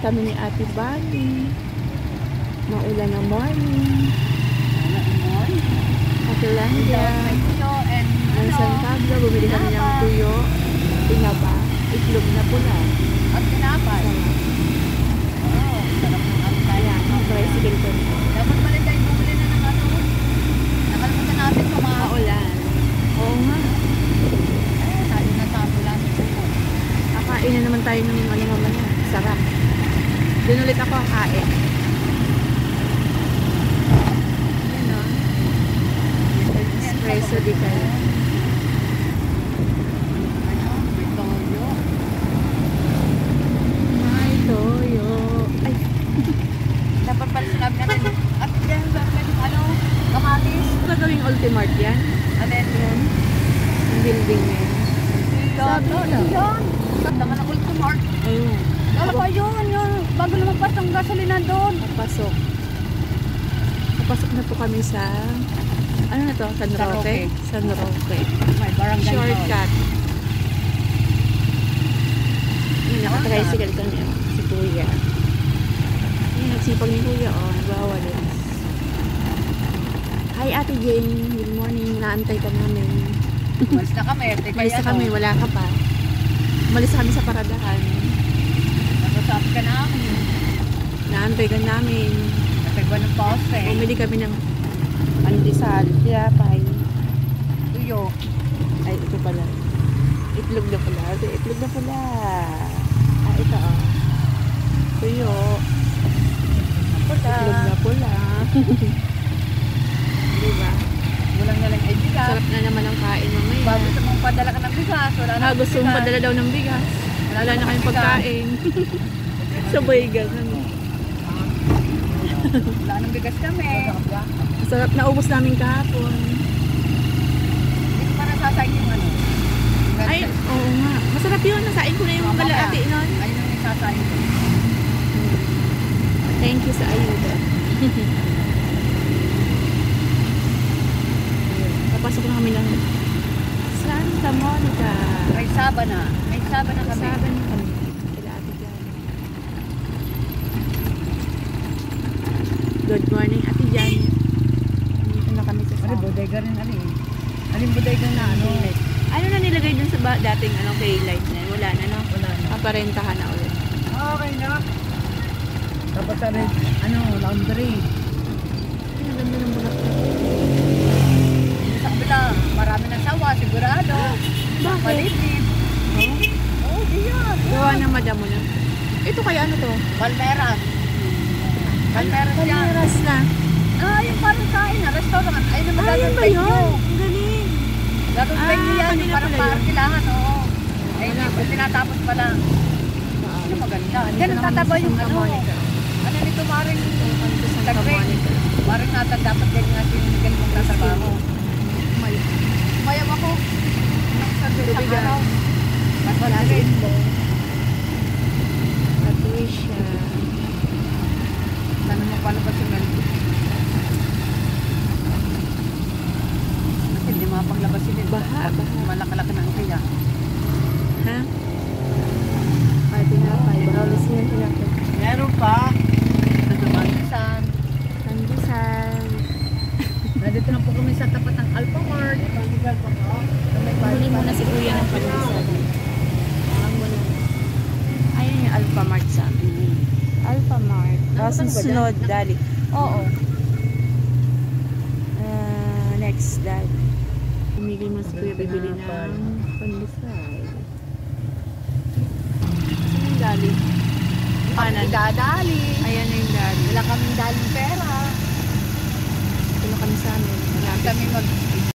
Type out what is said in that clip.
kami ni Ate Bani. Maulan na morning. Ate Landia. Ang San Pablo, bumili kami ng tuyo. Tinaba. Itlog na pula. At tinapay. Oh, sarap ng ano kaya. Ang tricycle ko. Dapat pala tayo bumili na ng ano. Nakalimutan natin sa mga Maulan. Oo nga. tayo na sa ulan. Kakain na naman tayo ng ano mamaya. Sarap. Doon ulit ako kakain. Yan o. Espresso di kayo. Ano? May toyo. May toyo. Ay, Dapat pala sinabi natin. At yan, dapat ano? Kamatis. gagawing Ultimart yan. Alin? Yan. Yung building na yan. Sabi nila. Yan. Ganda nga ng Ultimart. Ayun. Ano pa yun? Yun. Bago lumagpas ang gasolina doon. Papasok. Papasok na po kami sa ano na to? San Roque? San Roque. May barangay hall. Shortcut. Yun, nakatricycle kami. Oh. Si Kuya. Yun, nagsipag ni Kuya. Oh, nagwawalis. Hi, Ate Jane. Good morning. Naantay ka namin. Malis na kami. Malis na kami. Wala ka pa. Malis kami sa paradahan. Nagusap ka namin. Naantay ka namin. Natagwa ng poste. Bumili kami ng pandesal, tinapay. Tuyo. Ay, ito pala. Itlog na pala. Itlog na pala. Ah, ito oh. Tuyo. Itlog na pula. Diba? Walang nalang ay bigas. Sarap na naman ang kain mamaya. Bago sa mong padala ka ng bigas. Wala na Gusto mong padala daw ng bigas. Wala na kayong pagkain. Sabay ganun. Wala ng bigas kami. Sarap na ubos namin kahapon. Hindi ko pa nasasayin yung ano. Ay, oo nga. Masarap yun. Nasain ko na yung kalahati nun. Ayun ang nasasayin ko. Thank you sa ayuda. Papasok na kami ng Santa Monica. May saba na. May saba na kami. Sabi na kami. Kila Ate Jan. Good morning, Ate Jan. Dito na kami sa Ano, Santa. bodega rin ano eh. Aling bodega na ano. Ano na nilagay dun sa dating K-light na yun? Wala na, no? Wala na. Paparentahan na ulit. Okay na. Tapos ano, laundry. Ay, ang ganda ng bulaklak. Sa kabila, marami ng sawa, sigurado. Bakit? Malitip. Oh, diyan. Gawa ng madam mo na. Ito kaya ano to? Palmeras. Palmeras yan. Palmeras na. Ah, yung parang kain na, restaurant. Ayun naman Ah, yun ba gagawin yun? nyo. Ang galing. Gagawin nyo yan, kanina yung parang pala yun. parkilahan, oo. Ay, hindi ko tinatapos pa lang. Ano maganda? Ganun tataba yung ano. Ano nito maring tagring. Maring natin dapat ganyan natin ganyan mong tatrabaho. Umayaw ako. Nang sa Tubigan. araw. Mas Wala wala rin. Patricia. Tanong mo paano ba si Mel? Kasi hindi makapaglabas sila. Baha. Malakalaki ng kaya. Ha? Ay, tinapay. Bawlis yan tinapay. Meron pa. Mansan. Tandusan. Nandito na po kami sa tapat ng Alphamart. Huli muna si Kuya ng pandesal. Ang muna. Ayun yung Alphamart sa amin. Alphamart. Tapos Ano ba sunod, dali. Oo. Next, dali. Pumili mo si Kuya bibili ng pandesal. Saan yung dali? Kanan. Dadali. Ayan na yung dali. Wala kaming daling pera. Ito na kami sa amin. Malapit. Kami mag